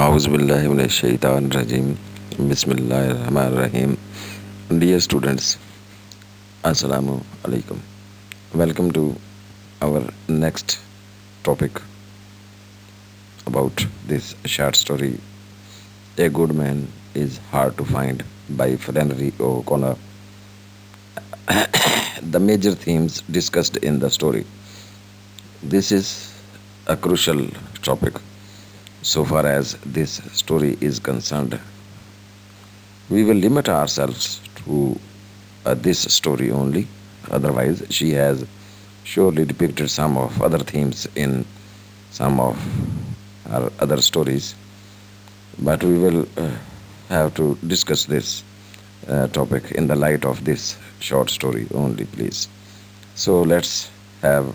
Auzubillahiminash-shaytanir-rajim. Bismillahir-rahmanir-rahim. Dear students, Assalamu alaikum. Welcome to our next topic about this short story. A Good Man is Hard to Find by Flannery O'Connor. The major themes discussed in the story. This is a crucial topic so far as this story is concerned. We will limit ourselves to this story only. Otherwise, she has surely depicted some of other themes in some of her other stories. But we will have to discuss this topic in the light of this short story only, please. So let's have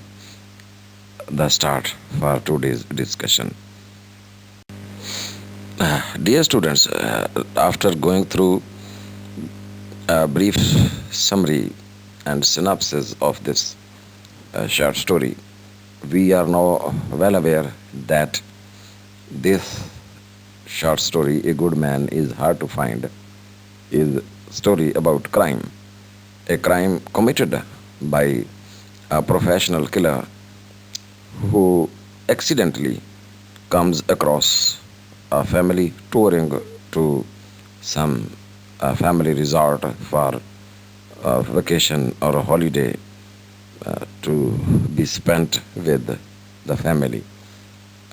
the start for today's discussion. Dear students, after going through a brief summary and synopsis of this short story, we are now well aware that this short story, A Good Man is Hard to Find, is a story about crime. A crime committed by a professional killer who accidentally comes across a family touring to some family resort for a vacation or a holiday to be spent with the family.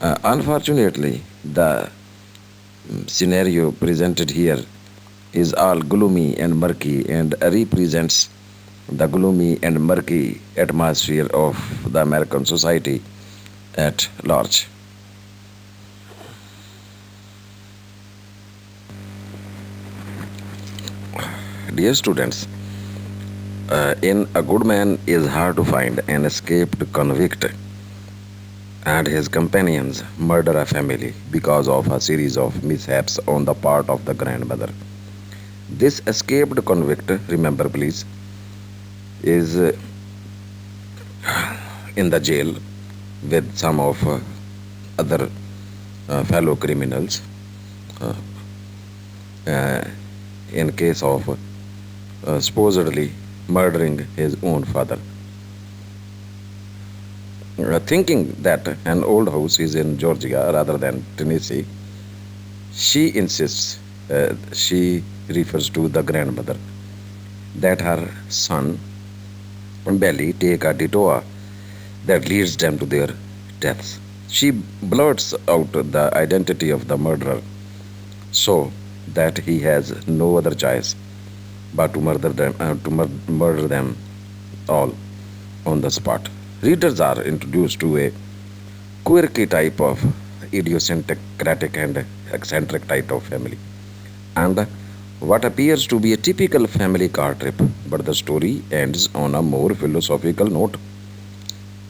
Unfortunately, the scenario presented here is all gloomy and murky and represents the gloomy and murky atmosphere of the American society at large. Dear students, in A Good Man is Hard to Find, an escaped convict and his companions murder a family because of a series of mishaps on the part of the grandmother. This escaped convict, remember please, is in the jail with some of other fellow criminals uh, uh, in case of supposedly murdering his own father. Thinking that an old house is in Georgia rather than Tennessee, she insists, she refers to the grandmother, that her son Belly take a detour that leads them to their deaths. She blurts out the identity of the murderer so that he has no other choice but to murder them all on the spot. Readers are introduced to a quirky type of idiosyncratic and eccentric type of family, and what appears to be a typical family car trip, but the story ends on a more philosophical note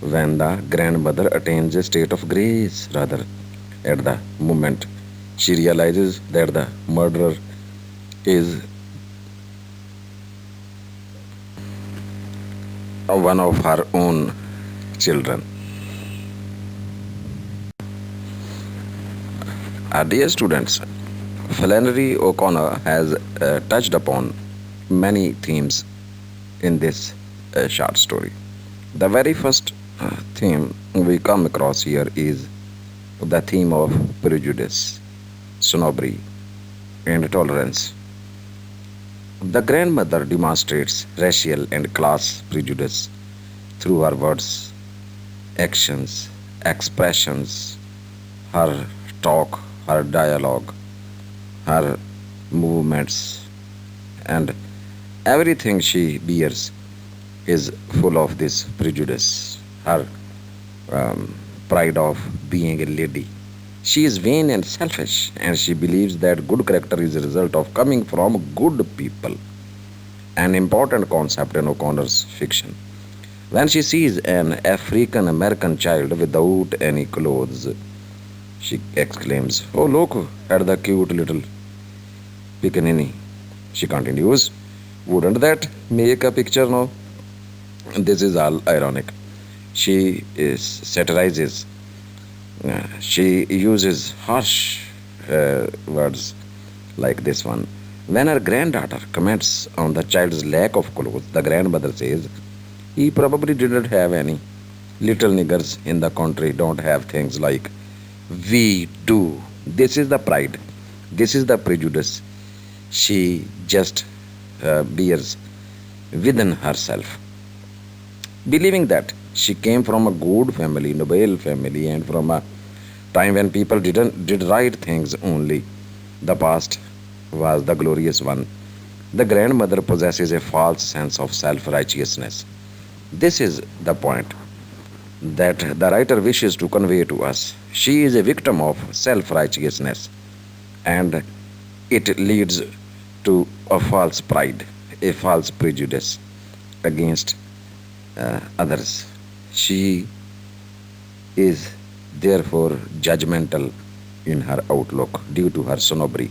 when the grandmother attains a state of grace rather at the moment she realizes that the murderer is one of her own children. Dear students, Flannery O'Connor has touched upon many themes in this short story. The very first theme we come across here is the theme of prejudice, snobbery, and tolerance. The grandmother demonstrates racial and class prejudice through her words, actions, expressions, her talk, her dialogue, her movements, and everything she bears is full of this prejudice. Her pride of being a lady. She is vain and selfish, and she believes that good character is a result of coming from good people, an important concept in O'Connor's fiction. When she sees an African American child without any clothes, she exclaims, "Oh, look at the cute little pickaninny." She continues, "Wouldn't that make a picture now?" This is all ironic. She satirizes, she uses harsh words like this one. When her granddaughter comments on the child's lack of clothes, the grandmother says, he probably didn't have any. Little niggers in the country don't have things like we do. This is the pride. This is the prejudice she just bears within herself, believing that she came from a good family, noble family, and from a time when people did right things only. The past was the glorious one. The grandmother possesses a false sense of self-righteousness. This is the point that the writer wishes to convey to us. She is a victim of self-righteousness, and it leads to a false pride, a false prejudice against others. She is therefore judgmental in her outlook due to her snobbery,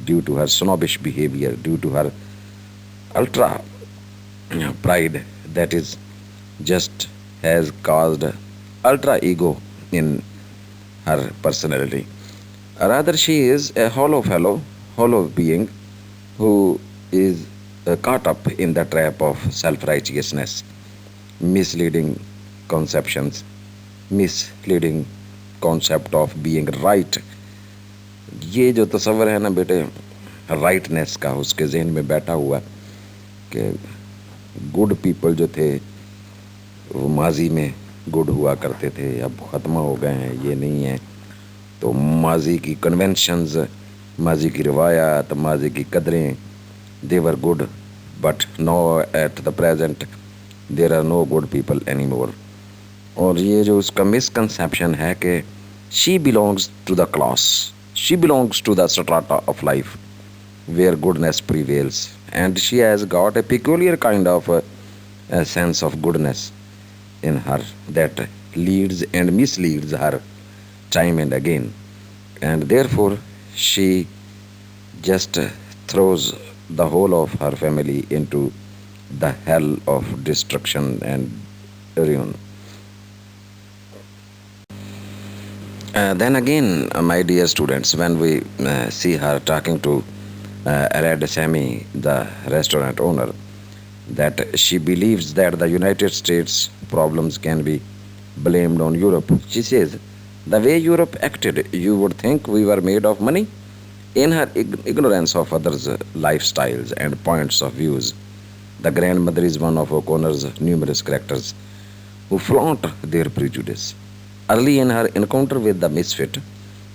due to her snobbish behavior, due to her ultra pride that is just has caused ultra ego in her personality. Rather, she is a hollow fellow, hollow being who is caught up in the trap of self righteousness, misleading conceptions, misleading concept of being right. ये जो तस्वर है ना बेटे rightness का उसके जहन में बैठा हुआ कि गुड पीपल जो थे वो माजी में गुड हुआ करते थे, अब ख़त्म हो गए हैं, ये नहीं है। तो माजी की कन्वेंशंस, माजी की रवायात, माजी की कदरें, they were good, but no at the present there are no good people any more. और ये जो उसका मिसकंसेप्शन है कि she belongs to the class, she belongs to the strata of life where goodness prevails, and she has got a peculiar kind of a sense of goodness in her that leads and misleads her time and again, and therefore she just throws the whole of her family into the hell of destruction and ruin. Then again, my dear students, when we see her talking to Red Sammy, the restaurant owner, that she believes that the United States problems can be blamed on Europe. She says, the way Europe acted, you would think we were made of money. In her ignorance of others' lifestyles and points of views, the grandmother is one of O'Connor's numerous characters who flaunt their prejudice. Early in her encounter with the Misfit,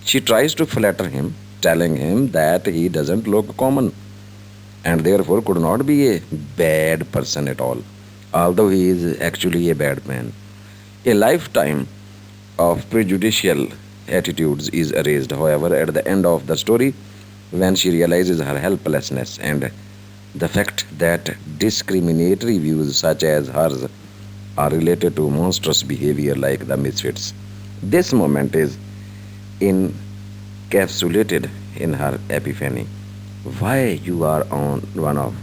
she tries to flatter him, telling him that he doesn't look common and therefore could not be a bad person at all, although he is actually a bad man. A lifetime of prejudicial attitudes is erased, however, at the end of the story when she realizes her helplessness and the fact that discriminatory views such as hers are related to monstrous behavior like the misfits. This moment is encapsulated in her epiphany. Why you are on one of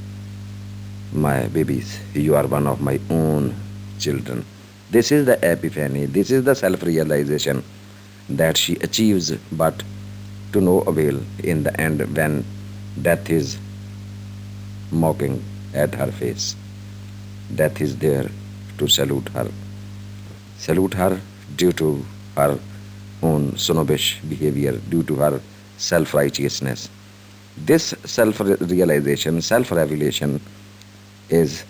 my babies, you are one of my own children. This is the epiphany, this is the self realization that she achieves, but to no avail in the end when death is mocking at her face. Death is there to salute her due to her own snobbish behavior, due to her self righteousness. This self realization, self revelation is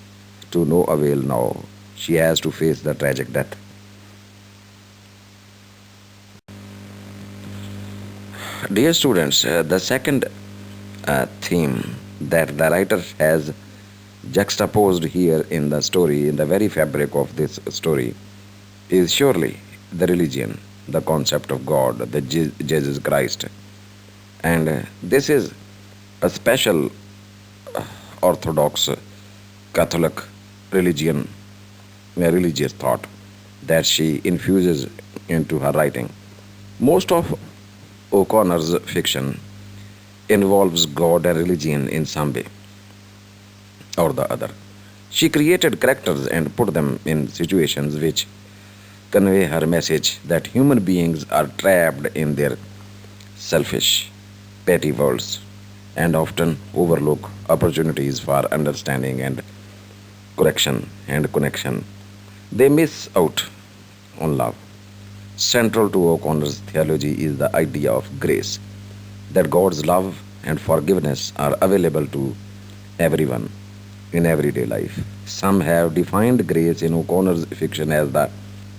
to no avail now. She has to face the tragic death. Dear students, the second theme that the writer has juxtaposed here in the story, in the very fabric of this story, is surely the religion, the concept of God, the Jesus Christ. And this is a special Orthodox Catholic religion, a religious thought that she infuses into her writing. Most of O'Connor's fiction involves God and religion in some way or the other. She created characters and put them in situations which convey her message that human beings are trapped in their selfish petty worlds and often overlook opportunities for understanding and correction and connection. They miss out on love. Central to O'Connor's theology is the idea of grace, that God's love and forgiveness are available to everyone in everyday life. Some have defined grace in O'Connor's fiction as the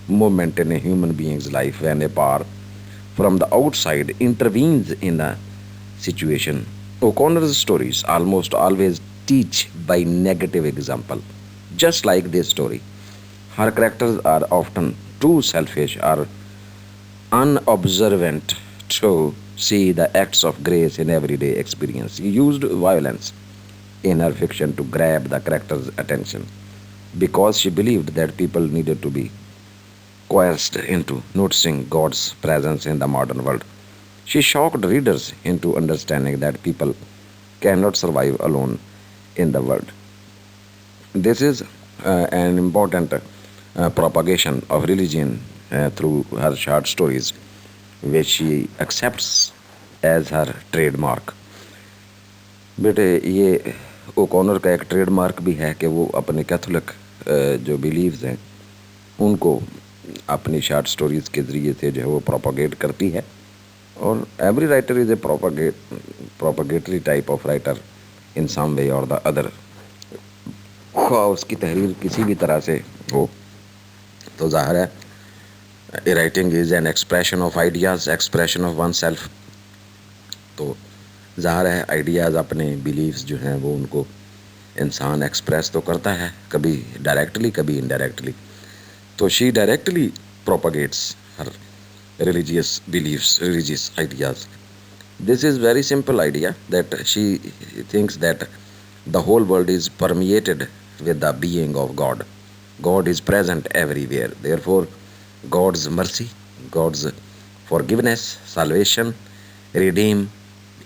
moment in a human being's life when a power from the outside intervenes in a situation. O'Connor's stories almost always teach by negative example. Just like this story, her characters are often too selfish or unobservant to see the acts of grace in everyday experience. He used violence in her fiction to grab the character's attention because she believed that people needed to be coerced into noticing God's presence in the modern world. She shocked readers into understanding that people cannot survive alone in the world. This is an important propagation of religion through her short stories, which she accepts as her trademark. बेटे ये O'Connor का एक trademark भी है कि वो अपने Catholic जो बिलीव्स हैं उनको अपनी शॉर्ट स्टोरीज के ज़रिए से जो है वो प्रोपागेट करती है और every writer is a propagatory type of writer in some way और द अदर ख्वाह उसकी तहरीर किसी भी तरह से हो तो ज़ाहिर है a writing is an expression of ideas expression of oneself तो ज़ाहिर है आइडियाज़ अपने बिलीव्स जो हैं वो उनको इंसान एक्सप्रेस तो करता है कभी डायरेक्टली कभी इनडायरेक्टली तो she directly propagates her religious beliefs, religious ideas. This is very simple idea that she thinks that the whole world is permeated with the being of God. God is present everywhere. Therefore, God's mercy, God's forgiveness, salvation, redeem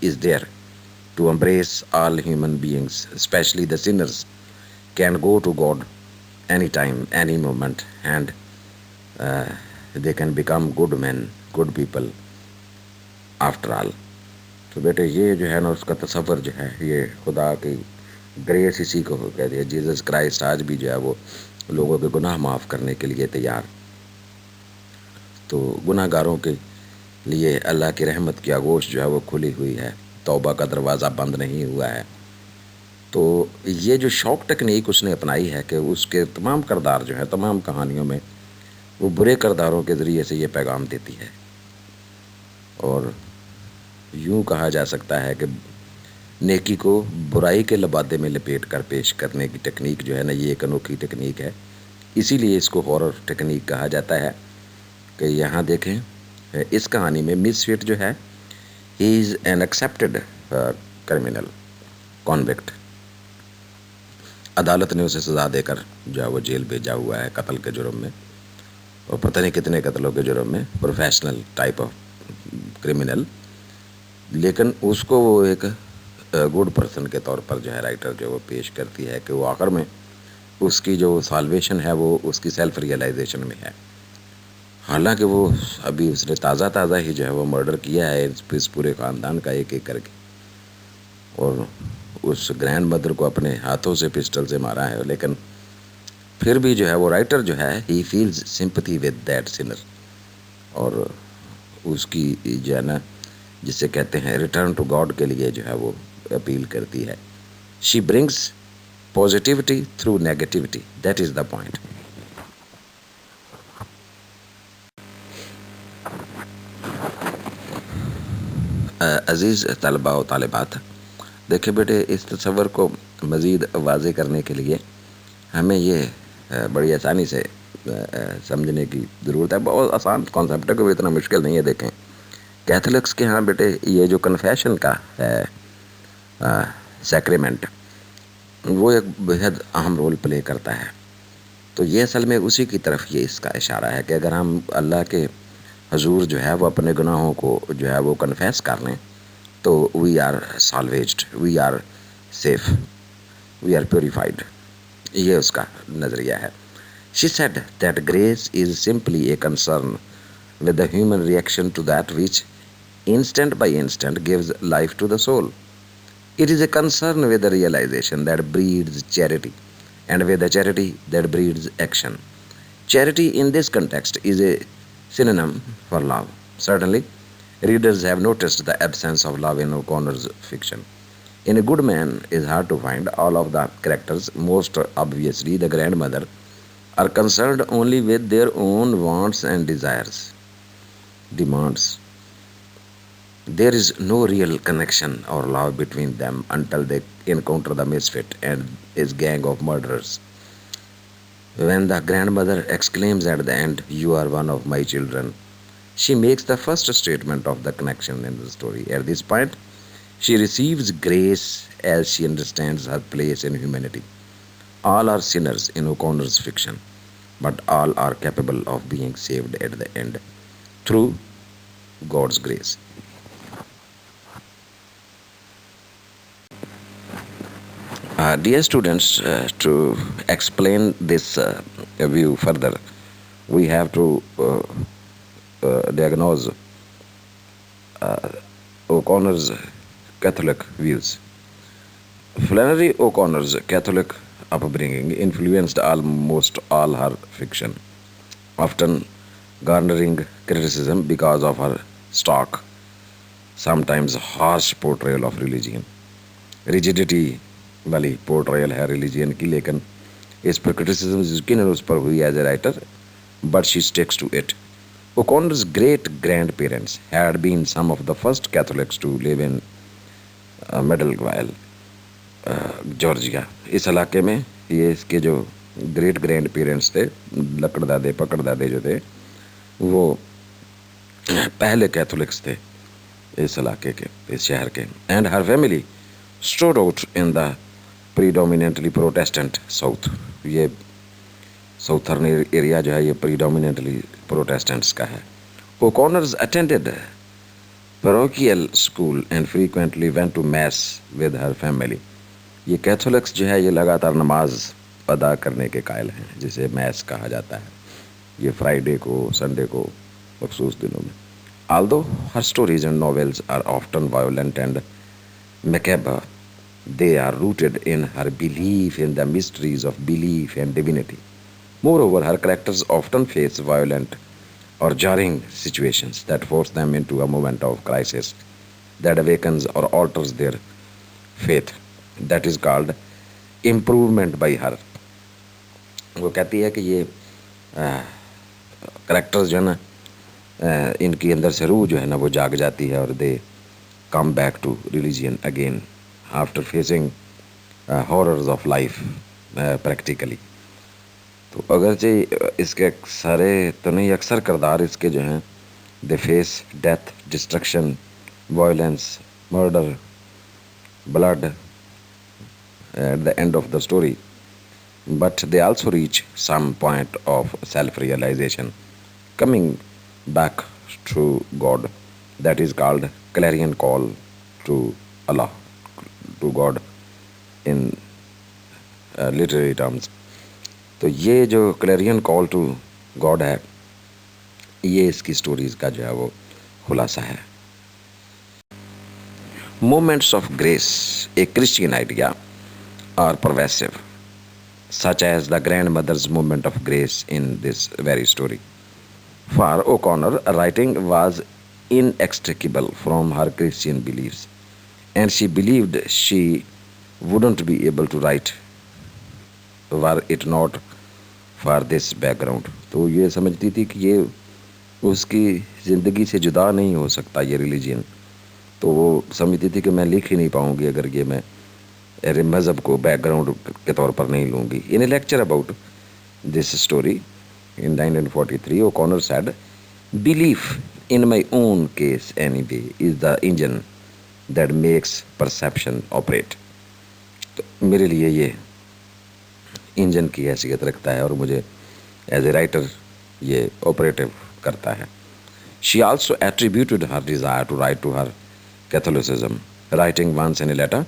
is there to embrace all human beings, especially the sinners, can go to God anytime, any moment, and uh, they can become good men, good people after all. तो बेटे ये जो है ना उसका तसव्वुर जो है ये खुदा की ग्रेस इसी को कहते हैं जीसस क्राइस्ट आज भी जो है वो लोगों के गुनाह माफ़ करने के लिए तैयार तो गुनाहगारों के लिए अल्लाह की रहमत की आगोश जो है वो खुली हुई है तौबा का दरवाज़ा बंद नहीं हुआ है तो ये जो शौक टेक्निक उसने अपनाई है कि उसके तमाम किरदार जो है तमाम कहानियों में वो बुरे किरदारों के ज़रिए से ये पैगाम देती है और यूँ कहा जा सकता है कि नेकी को बुराई के लबादे में लपेट कर पेश करने की टेक्निक जो है ना ये एक अनोखी टेक्निक है इसीलिए इसको हॉरर टेक्निक कहा जाता है कि यहाँ देखें इस कहानी में मिसफिट जो है he is an accepted criminal convict अदालत ने उसे सज़ा देकर जो है वो जेल भेजा हुआ है कत्ल के जुर्म में और पता नहीं कितने कत्लों के जुर्म में प्रोफेशनल टाइप ऑफ क्रिमिनल लेकिन उसको वो एक गुड पर्सन के तौर पर जो है राइटर जो वो पेश करती है कि वो आखिर में उसकी जो साल्वेशन है वो उसकी सेल्फ रियलाइजेशन में है हालांकि वो अभी उसने ताज़ा ही जो है वो मर्डर किया है इस पूरे ख़ानदान का एक करके और उस ग्रैंड मदर को अपने हाथों से पिस्टल से मारा है लेकिन फिर भी जो है वो राइटर जो है he feels sympathy with that Sinner और उसकी जो है ना जिसे कहते हैं रिटर्न टू गॉड के लिए जो है वो अपील करती है she brings positivity through negativity that is the point अज़ीज़ तलबा व तालिबात देखिए बेटे इस तस्वर को मज़ीद वाज़े करने के लिए हमें ये बड़ी आसानी से समझने की ज़रूरत है बहुत आसान कॉन्सेप्ट है कोई इतना मुश्किल नहीं है देखें कैथोलिक्स के यहाँ बेटे ये जो कन्फेशन का है सैक्रेमेंट वो एक बेहद अहम रोल प्ले करता है तो ये असल में उसी की तरफ ये इसका इशारा है कि अगर हम अल्लाह के हजूर जो है वो अपने गुनाहों को जो है वो कन्फेस कर लें तो we are salvaged we are safe we are purified ये उसका नज़रिया है she said that grace is simply a concern with the human reaction to that which instant by instant, gives life to the soul. It is a concern with the realization that breeds charity, and with the charity that breeds action. Charity in this context is a synonym for love. Certainly, readers have noticed the absence of love in O'Connor's fiction. In A Good Man is hard to find. All of the characters, most obviously the grandmother, are concerned only with their own wants and desires, demands. There is no real connection or love between them until they encounter the Misfit and his gang of murderers. When the grandmother exclaims at the end, "You are one of my children," she makes the first statement of the connection in the story. At this point, she receives grace as she understands her place in humanity. All are sinners in O'Connor's fiction, but all are capable of being saved at the end through God's grace. Dear students, to explain this view further, we have to diagnose O'Connor's Catholic views. Flannery O'Connor's Catholic upbringing influenced almost all her fiction, often garnering criticism because of her stark, sometimes harsh portrayal of religion. Rigidity वाली portrayal है religion की, लेकिन इस पर criticism यकीन उस पर हुई as a writer, but she sticks to it. O'Connor's great grandparents had been some of the first Catholics to live in Middleville, Georgia. इस इलाके में ये इसके जो ग्रेट ग्रैंड पेरेंट्स थे, लकड़दादे पकड़दादे जो थे, वो पहले कैथोलिक्स थे इस इलाके के, इस शहर के. And her family stood out in the predominantly Protestant South. ये साउथर्न एरिया जो है ये predominantly Protestants का है. O'Connors attended parochial school and frequently went to mass with her family. ये कैथोलिक्स जो है ये लगातार नमाज अदा करने के कायल हैं, जिसे मैस कहा जाता है. ये फ्राइडे को, संडे को, मखसूस दिनों में. Although her stories and novels are often violent and macabre, they are rooted in her belief in the mysteries of belief and divinity. Moreover, her characters often face violent or jarring situations that force them into a moment of crisis that awakens or alters their faith. That is called improvement by her. वो कहती है कि ये characters जो है ना, इनकी अंदर से रूह जो है ना वो जाग जाती है और दे come back to religion again after facing horrors of life practically. तो अगरचे इसके सारे तो नहीं, अक्सर किरदार इसके जो हैं they face death, destruction, violence, murder, blood at the end of the story, but they also reach some point of self-realization, coming back to God. That is called clarion call to Allah, to God in literary terms. तो ये जो Clarion call to God है, ये इसकी stories का जो है वो खुलासा है. Moments of grace, a Christian idea, are pervasive, such as the grandmother's moment of grace in this very story. For O'Connor, writing was inextricable from her Christian beliefs, and she believed she wouldn't be able to write were it not for this background. तो ये समझती थी कि ये उसकी ज़िंदगी से जुदा नहीं हो सकता ये रिलीजन. तो वो समझती थी कि मैं लिख ही नहीं पाऊँगी अगर ये मैं मज़हब को बैकग्राउंड के तौर पर नहीं लूँगी. In a lecture about this story in 1943, O'Connor said, "Belief in my own case anyway is the engine that makes perception operate." तो मेरे लिए ये इंजन की हैसियत रखता है और मुझे एज ए राइटर ये ऑपरेटिव करता है. She also attributed her desire to write to her Catholicism, writing once in a letter,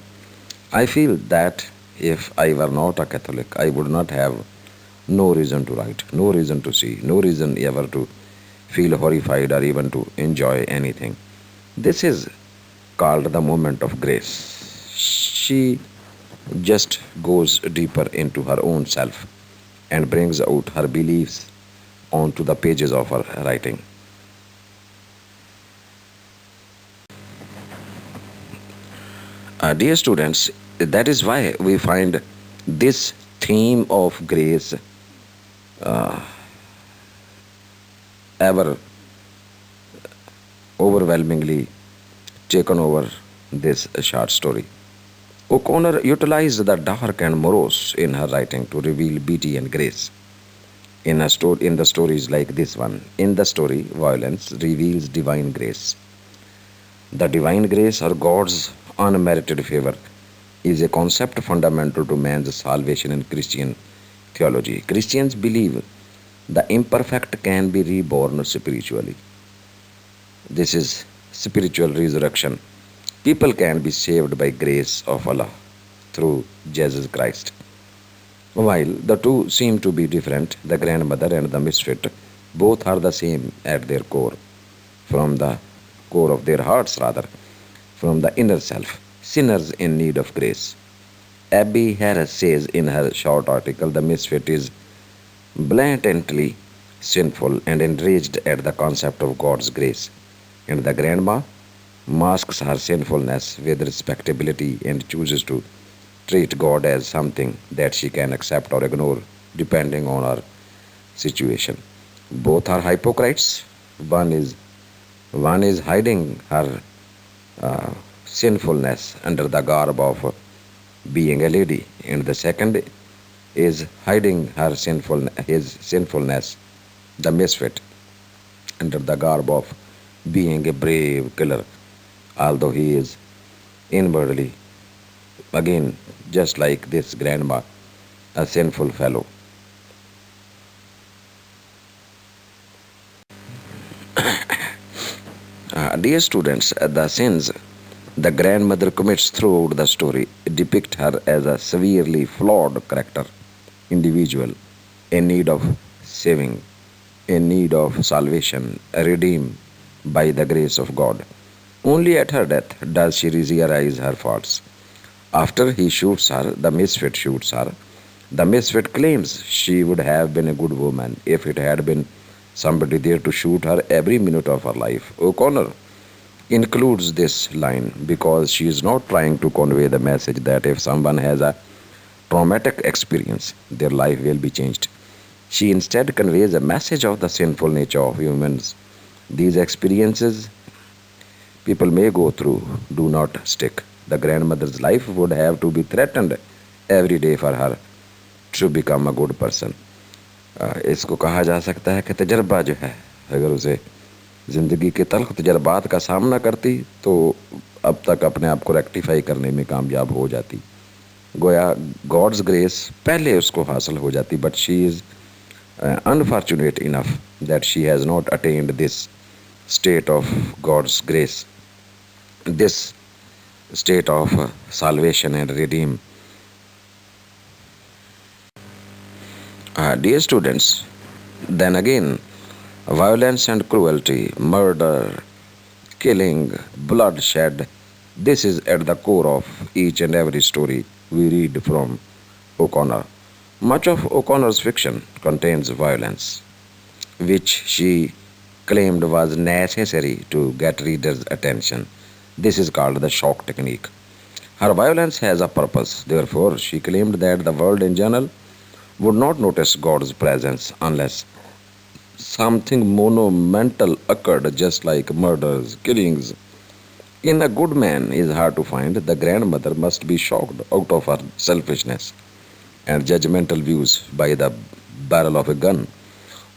"I feel that if I were not a Catholic, I would not have no reason to write, no reason to see, no reason ever to feel horrified or even to enjoy anything. This is called the moment of grace. She just goes deeper into her own self and brings out her beliefs onto the pages of her writing. Dear students, that is why we find this theme of grace ever overwhelmingly taken over this short story. O'Connor utilized the dark and morose in her writing to reveal beauty and grace. In the stories like this one, in the story, violence reveals divine grace. The divine grace or God's unmerited favor is a concept fundamental to man's salvation in Christian theology. Christians believe the imperfect can be reborn spiritually. This is spiritual resurrection. People can be saved by grace of Allah through Jesus Christ. While the two seem to be different, the grandmother and the misfit both are the same at their core, from the core of their hearts, rather, from the inner self, sinners in need of grace. Abby Harris says in her short article, the misfit is blatantly sinful and enraged at the concept of God's grace, and the grandma masks her sinfulness with respectability and chooses to treat God as something that she can accept or ignore depending on her situation. Both are hypocrites. One is one is hiding her uh, sinfulness under the garb of being a lady, and the second is hiding his sinfulness, the misfit, under the garb of being a brave killer, although he is inwardly, again, just like this grandma, a sinful fellow. Dear students, the sins the grandmother commits throughout the story depict her as a severely flawed character, individual, in need of saving, in need of salvation, redeemed by the grace of God. Only at her death does she realize her faults. After he shoots her, the misfit shoots her. The misfit claims she would have been a good woman if it had been somebody there to shoot her every minute of her life. O'Connor includes this line because she is not trying to convey the message that if someone has a traumatic experience, their life will be changed. She instead conveys a message of the sinful nature of humans. These experiences people may go through do not stick. The grandmother's life would have to be threatened every day for her to become a good person. इसको कहा जा सकता है कि तजर्बा जो है, अगर उसे ज़िंदगी के तल्ख तजर्बात का सामना करती तो अब तक अपने आप को रेक्टिफाई करने में कामयाब हो जाती, गोया गॉड्स ग्रेस पहले उसको हासिल हो जाती, but she is unfortunate enough that she has not attained this state of God's grace, this state of salvation and redeem. Dear students, then again, violence and cruelty, murder, killing, bloodshed, this is at the core of each and every story we read from O'Connor. Much of O'Connor's fiction contains violence, which she claimed was necessary to get readers' attention. This is called the shock technique. Her violence has a purpose, therefore, she claimed that the world in general would not notice God's presence unless something monumental occurred, just like murders, killings. In a good man is hard to find, the grandmother must be shocked out of her selfishness and judgmental views by the barrel of a gun.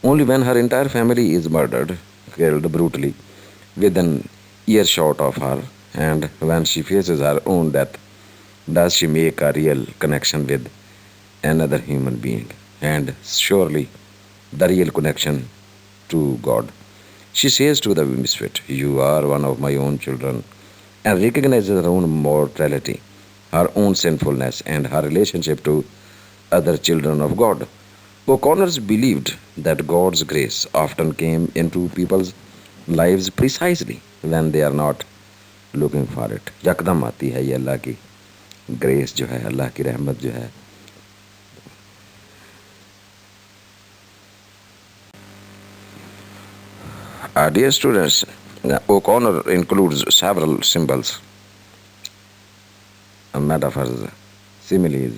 Only when her entire family is murdered, killed brutally, within earshot of her, and when she faces her own death, does she make a real connection with another human being, and surely the real connection to God. She says to the misfit, "You are one of my own children," and recognizes her own mortality, her own sinfulness, and her relationship to other children of God. O'Connors believed that God's grace often came into people's lives precisely when they are not looking for it, यकदम आती है ये अल्लाह की grace जो है, अल्लाह की रहमत जो है. Dear students, O'Connor includes several symbols, metaphors, similes.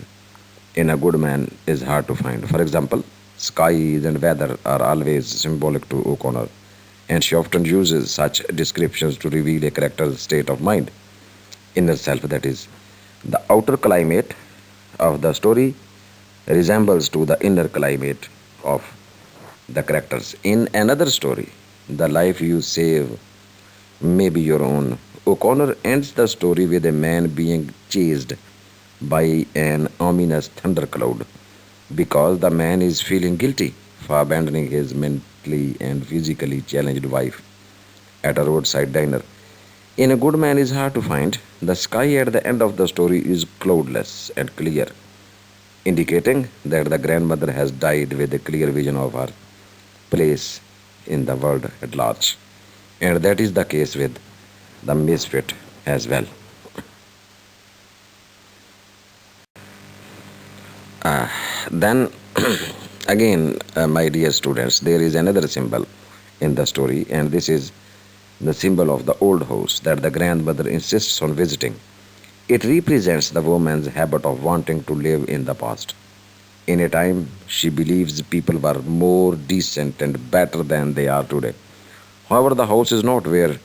In a good man is hard to find. For example, skies and weather are always symbolic to O'Connor, and she often uses such descriptions to reveal a character's state of mind, inner self, that is. The outer climate of the story resembles to the inner climate of the characters. In another story, The Life You Save May Be Your Own, O'Connor ends the story with a man being chased by an ominous thundercloud because the man is feeling guilty for abandoning his mentally and physically challenged wife at a roadside diner. In A Good Man is Hard to Find, the sky at the end of the story is cloudless and clear, indicating that the grandmother has died with a clear vision of her place in the world at large. And that is the case with the Misfit as well. Then, again, my dear students, there is another symbol in the story, and this is the symbol of the old house that the grandmother insists on visiting. It represents the woman's habit of wanting to live in the past, in a time she believes people were more decent and better than they are today. However, the house is not where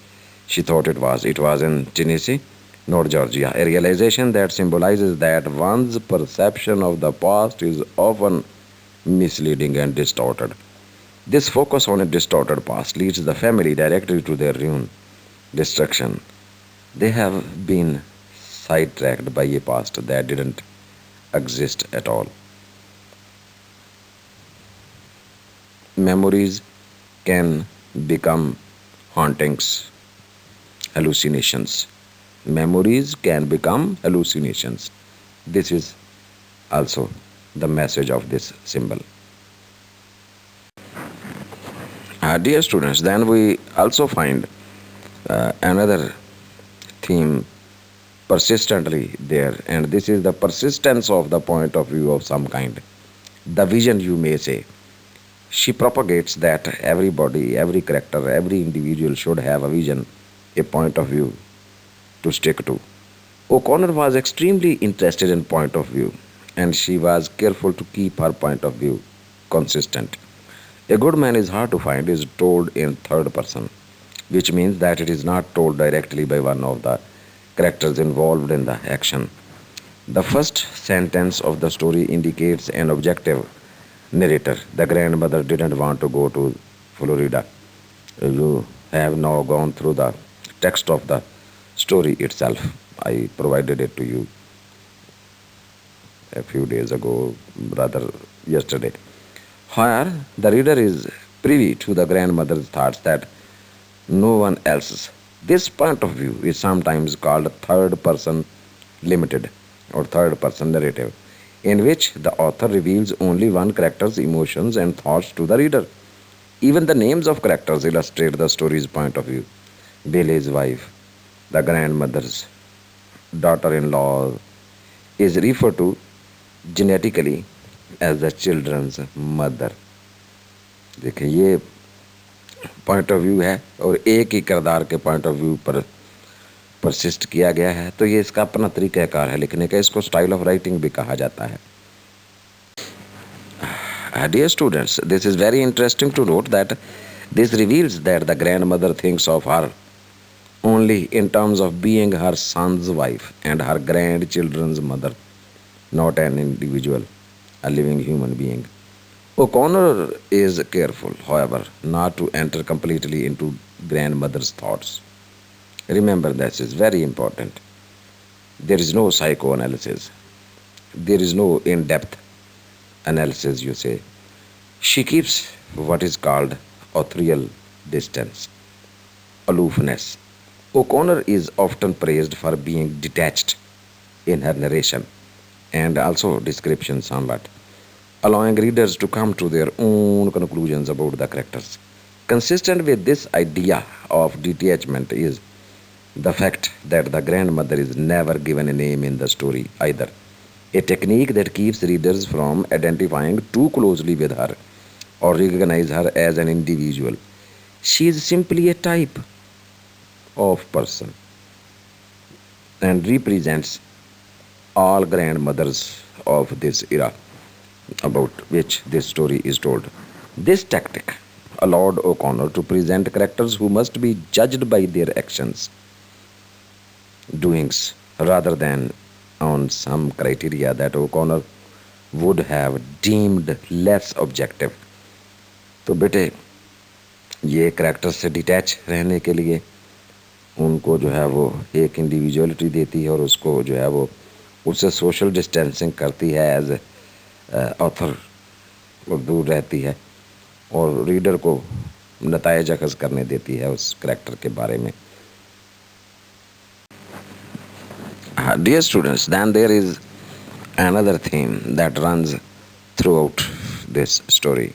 she thought it was. It was in Tennessee, not Georgia. A realization that symbolizes that one's perception of the past is often misleading and distorted. This focus on a distorted past leads the family directly to their ruin, destruction. They have been sidetracked by a past that didn't exist at all. Memories can become hauntings, hallucinations. Memories can become hallucinations. This is also the message of this symbol. Dear students, then we also find another theme persistently there, and this is the persistence of the point of view of some kind. The vision, you may say. She propagates that everybody, every character, every individual should have a vision, a point of view to stick to. O'Connor was extremely interested in point of view, and she was careful to keep her point of view consistent. A good man is hard to find is told in third person, which means that it is not told directly by one of the characters involved in the action. The first sentence of the story indicates an objective narrator. The grandmother didn't want to go to Florida. You have now gone through the text of the story itself. I provided it to you a few days ago, rather yesterday. Where the reader is privy to the grandmother's thoughts that no one else's. This point of view is sometimes called third person limited or third person narrative, in which the author reveals only one character's emotions and thoughts to the reader. Even the names of characters illustrate the story's point of view. Billy's wife, the grandmother's daughter in law, is referred to genetically as the children's mother. देखिए ये point of view है और एक ही किरदार के point of view पर persist किया गया है, तो ये इसका अपना तरीक़ाकार है लिखने का, इसको स्टाइल ऑफ राइटिंग भी कहा जाता है. Dear students, this is very interesting to note that this reveals that the grandmother thinks of her only in terms of being her son's wife and her grandchildren's mother, not an individual, a living human being. O'Connor is careful, however, not to enter completely into grandmother's thoughts. Remember, this is very important. There is no psychoanalysis. There is no in-depth analysis, you say. She keeps what is called authorial distance, aloofness. O'Connor is often praised for being detached in her narration and also description somewhat, allowing readers to come to their own conclusions about the characters. Consistent with this idea of detachment is The fact that the grandmother is never given a name in the story either, a technique that keeps readers from identifying too closely with her or recognize her as an individual. She is simply a type of person and represents all grandmothers of this era about which this story is told. This tactic allowed O'Connor to present characters who must be judged by their actions, doings, rather than on some criteria that O'Connor would have deemed less objective. तो बेटे, ये character से detach रहने के लिए उनको जो है वो एक इंडिविजुअलिटी देती है और उसको जो है वो उससे सोशल डिस्टेंसिंग करती है एज ऑथर, वो दूर रहती है और रीडर को नतायज अखज़ करने देती है उस करेक्टर के बारे में. Dear students, then there is another theme that runs throughout this story.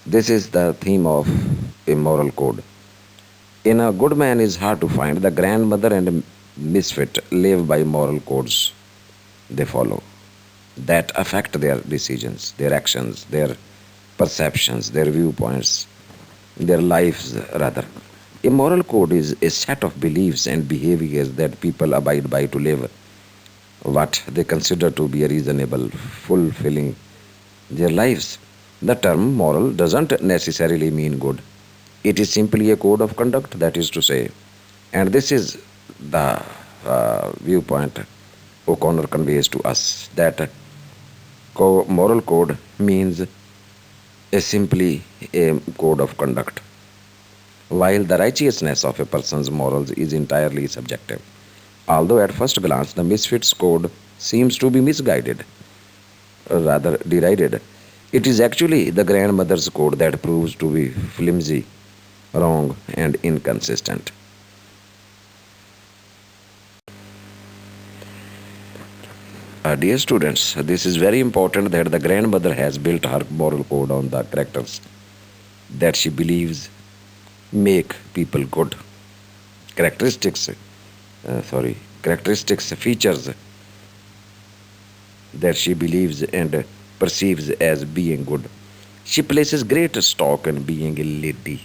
This is the theme of a moral code. In A Good Man is Hard to Find, the grandmother and Misfit live by moral codes they follow that affect their decisions, their actions, their perceptions, their viewpoints, their lives rather. A moral code is a set of beliefs and behaviors that people abide by to live what they consider to be a reasonable, fulfilling their lives. The term moral doesn't necessarily mean good. It is simply a code of conduct, that is to say. And this is the viewpoint O'Connor conveys to us that moral code means simply a code of conduct, while the righteousness of a person's morals is entirely subjective. Although at first glance the misfit's code seems to be misguided, rather derided, it is actually the grandmother's code that proves to be flimsy, wrong, and inconsistent. Dear students, this is very important that the grandmother has built her moral code on the characters that she believes make people good. Characteristics, characteristics, features that she believes and perceives as being good. She places great stock in being a lady,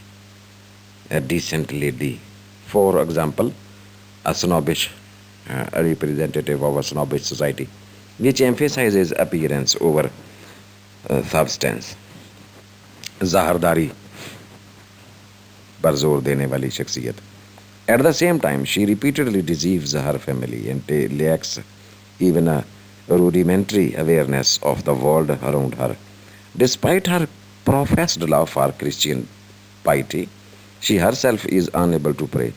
a decent lady. For example, a snobbish a representative of a snobbish society, which emphasizes appearance over substance. जहरदारी पर जोर देने वाली शख्सियत. At the same time, she repeatedly deceives her family and lacks even a rudimentary awareness of the world around her. Despite her professed love for Christian piety, she herself is unable to pray.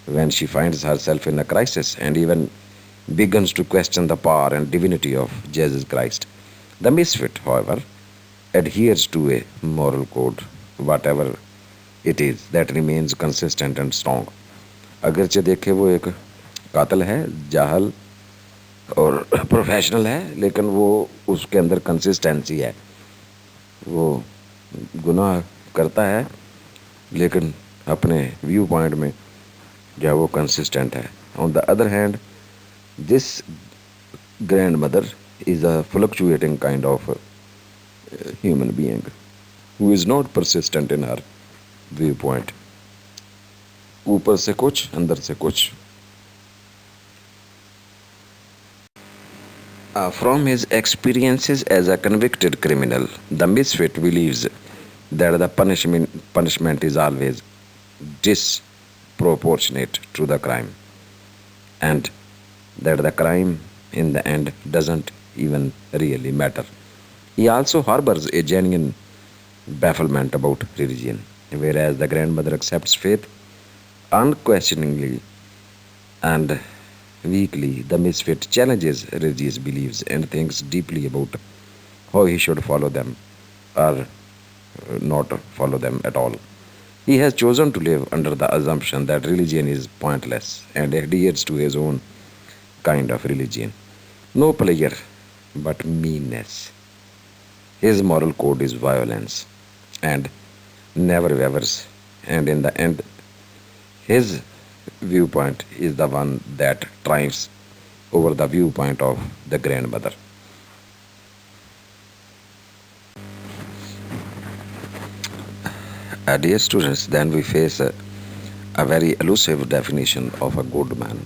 When she finds herself in a crisis and even begins to question the power and divinity of Jesus Christ. The misfit, however, adheres to a moral code, whatever it is, that remains consistent and strong. अगरचे देखे वो एक कातल है, जाहल और professional है, लेकिन वो उसके अंदर कंसिस्टेंसी है. वो गुनाह करता है लेकिन अपने व्यू पॉइंट में जो है वो कंसिस्टेंट है. On the other hand, this grandmother is a fluctuating kind of human being who is not persistent in her viewpoint. ऊपर से कुछ, अंदर से कुछ. From his experiences as a convicted criminal, the misfit believes that the punishment is always disproportionate to the crime, and that the crime in the end doesn't even really matter. He also harbors a genuine bafflement about religion, whereas the grandmother accepts faith unquestioningly and weakly. The misfit challenges religious beliefs and thinks deeply about how he should follow them or not follow them at all. He has chosen to live under the assumption that religion is pointless and adheres to his own kind of religion. No pleasure but meanness. His moral code is violence and never wavers, and in the end, his viewpoint is the one that triumphs over the viewpoint of the grandmother. Dear students, then we face a very elusive definition of a good man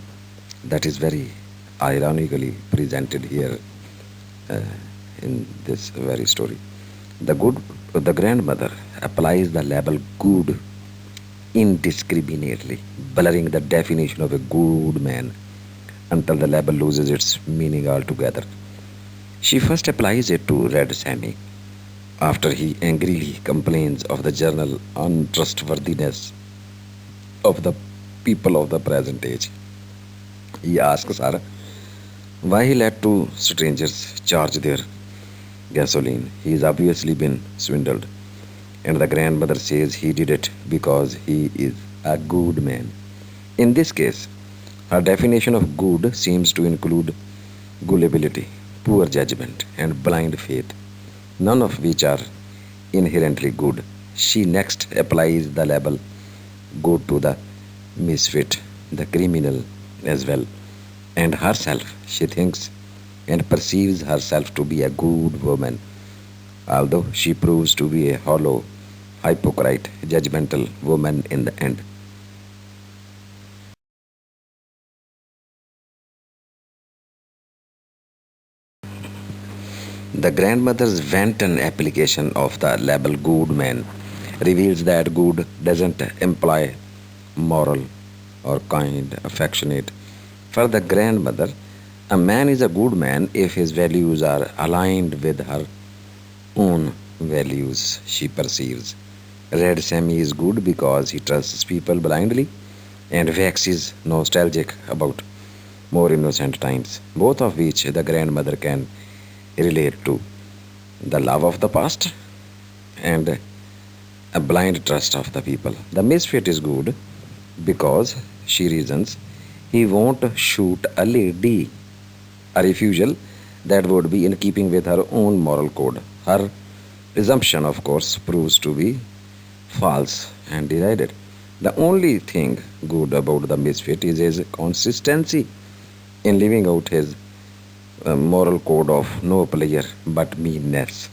that is very ironically presented here uh, in this very story. The grandmother applies the label good indiscriminately, blurring the definition of a good man until the label loses its meaning altogether. She first applies it to Red Sammy after he angrily complains of the general untrustworthiness of the people of the present age. He asks her why he let two strangers charge their gasoline. He's obviously been swindled. And the grandmother says he did it because he is a good man. In this case, her definition of good seems to include gullibility, poor judgment, and blind faith, none of which are inherently good. She next applies the label good to the misfit, the criminal as well, and herself. She thinks and perceives herself to be a good woman, although she proves to be a hollow, hypocrite, judgmental woman in the end. The grandmother's wanton application of the label good man reveals that good doesn't imply moral or kind, affectionate. For the grandmother, a man is a good man if his values are aligned with her own values she perceives. Red Sammy is good because he trusts people blindly and waxes nostalgic about more innocent times, both of which the grandmother can relate to. The love of the past and a blind trust of the people. The misfit is good because she reasons he won't shoot a lady, a refusal that would be in keeping with her own moral code. Her presumption, of course, proves to be false and derided. The only thing good about the misfit is his consistency in living out his moral code of no pleasure but meanness.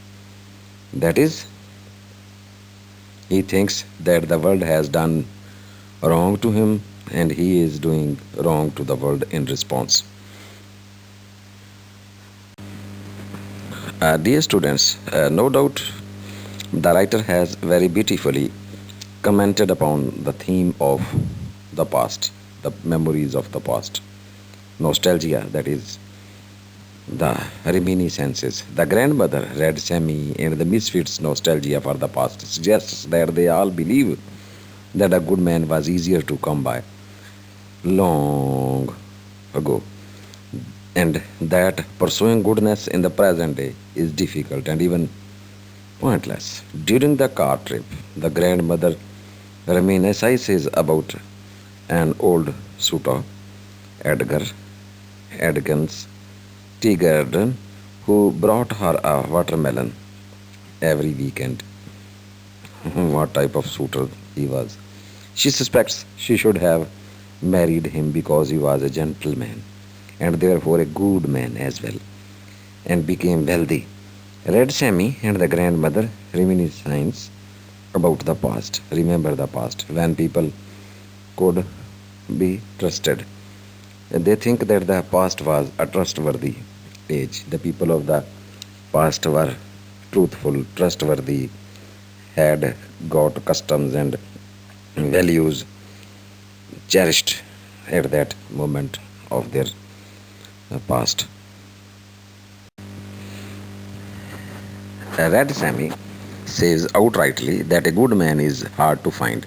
That is, he thinks that the world has done wrong to him and he is doing wrong to the world in response. Dear students, no doubt the writer has very beautifully commented upon the theme of the past, the memories of the past, nostalgia, that is, the reminiscences. The grandmother, Red Sammy, and the misfits' nostalgia for the past suggests that they all believe that a good man was easier to come by long ago, and that pursuing goodness in the present day is difficult and even pointless. During the car trip, the grandmother reminisces about an old suitor, Edgar Edgins tea garden, who brought her a watermelon every weekend. What type of suitor he was. She suspects she should have married him because he was a gentleman and therefore a good man as well, and became wealthy. Red Sammy and the grandmother reminiscence about the past, remember the past, when people could be trusted. They think that the past was a trustworthy age. The people of the past were truthful, trustworthy, had got customs and values cherished at that moment of their past. Red Sammy says outrightly that a good man is hard to find,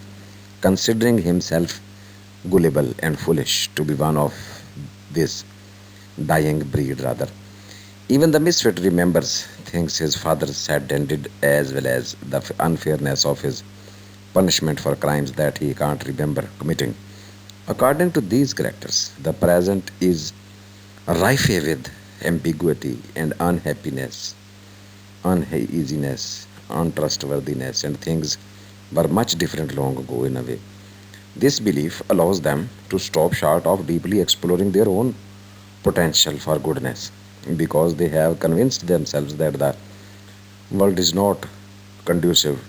considering himself gullible and foolish to be one of this dying breed, rather. Even the misfit remembers things his father said and did, as well as the unfairness of his punishment for crimes that he can't remember committing. According to these characters, the present is rife with ambiguity and unhappiness, uneasiness, untrustworthiness, and things were much different long ago in a way. This belief allows them to stop short of deeply exploring their own potential for goodness because they have convinced themselves that the world is not conducive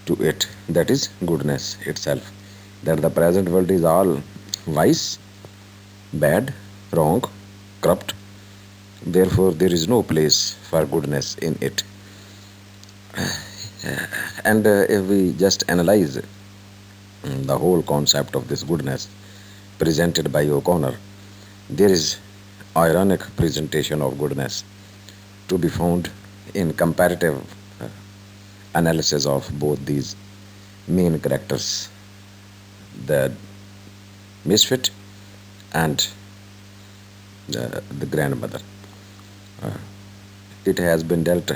to it, that is, goodness itself, that the present world is all vice, bad, wrong, corrupt, therefore, there is no place for goodness in it. And if we just analyze the whole concept of this goodness presented by O'Connor, there is ironic presentation of goodness to be found in comparative uh, analysis of both these main characters, the misfit and the grandmother. Uh, it has been dealt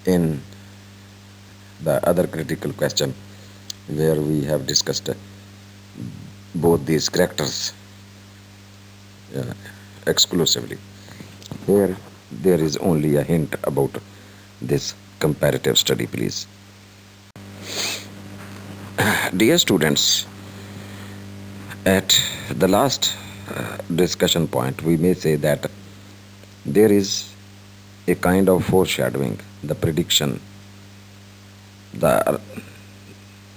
in the other critical question where we have discussed both these characters uh, exclusively. Here, there is only a hint about this comparative study, please. Dear students, at the last discussion point, we may say that there is a kind of foreshadowing, the prediction, the,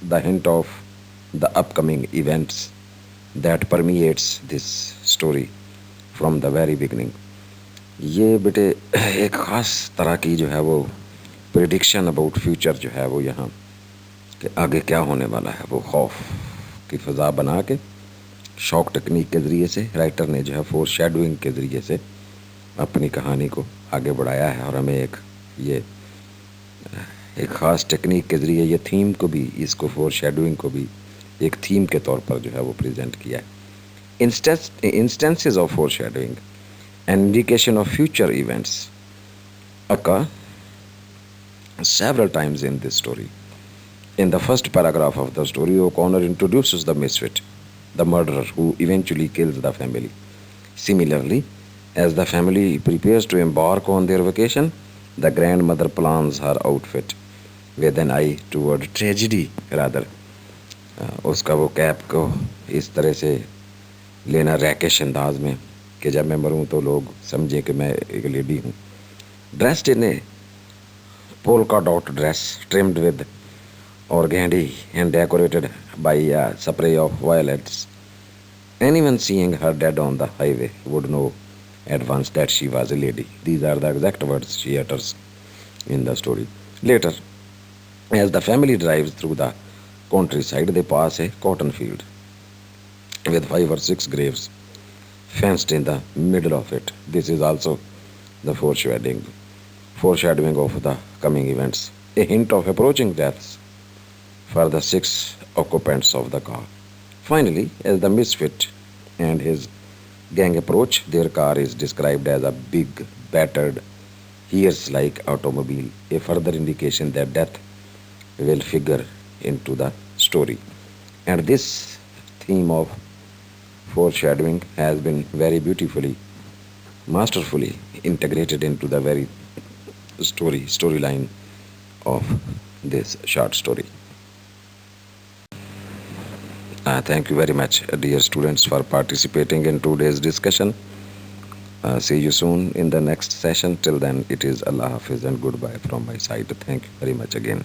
the hint of the upcoming events that permeates this story from the very beginning. ये बेटे एक ख़ास तरह की जो है वो prediction about future जो है वो यहाँ कि आगे क्या होने वाला है वो खौफ की फ़ज़ा बना के शॉक टेक्निक के ज़रिए से राइटर ने जो है फोर शेडोइंग के ज़रिए से अपनी कहानी को आगे बढ़ाया है और हमें ये एक ख़ास टेक्निक के ज़रिए ये थीम को भी, इसको फोर शेडोइंग को भी एक थीम के तौर पर जो है वो प्रेजेंट किया है. Instances of four shadowing an indication of future events occur several times in this story. In the first paragraph of the story, O'Connor introduces the misfit, the murderer who eventually kills the family. Similarly, as the family prepares to embark on their vacation, the grandmother plans her outfit with an eye toward tragedy rather. उसका वो cap को इस तरह से लेना रैकेश अंदाज में कि जब मैं मरूं तो लोग समझें कि मैं एक लेडी हूँ. Dressed in A polka dot dress trimmed with organdy and decorated by a spray of violets. Anyone seeing her dead on the highway would know at once that she was a lady. These are the exact words she utters in the story. Later, as the family drives through the countryside, they pass a cotton field with 5 or 6 graves fenced in the middle of it. This is also the foreshadowing of the coming events, a hint of approaching deaths for the 6 occupants of the car. Finally, as the misfit and his gang approach, their car is described as a big, battered, hearse-like automobile, a further indication that death will figure into the story. And this theme of foreshadowing has been very beautifully, masterfully integrated into the very storyline of this short story. Thank you very much, dear students, for participating in today's discussion. See you soon in the next session. Till then, it is Allah Hafiz and goodbye from my side. Thank you very much again.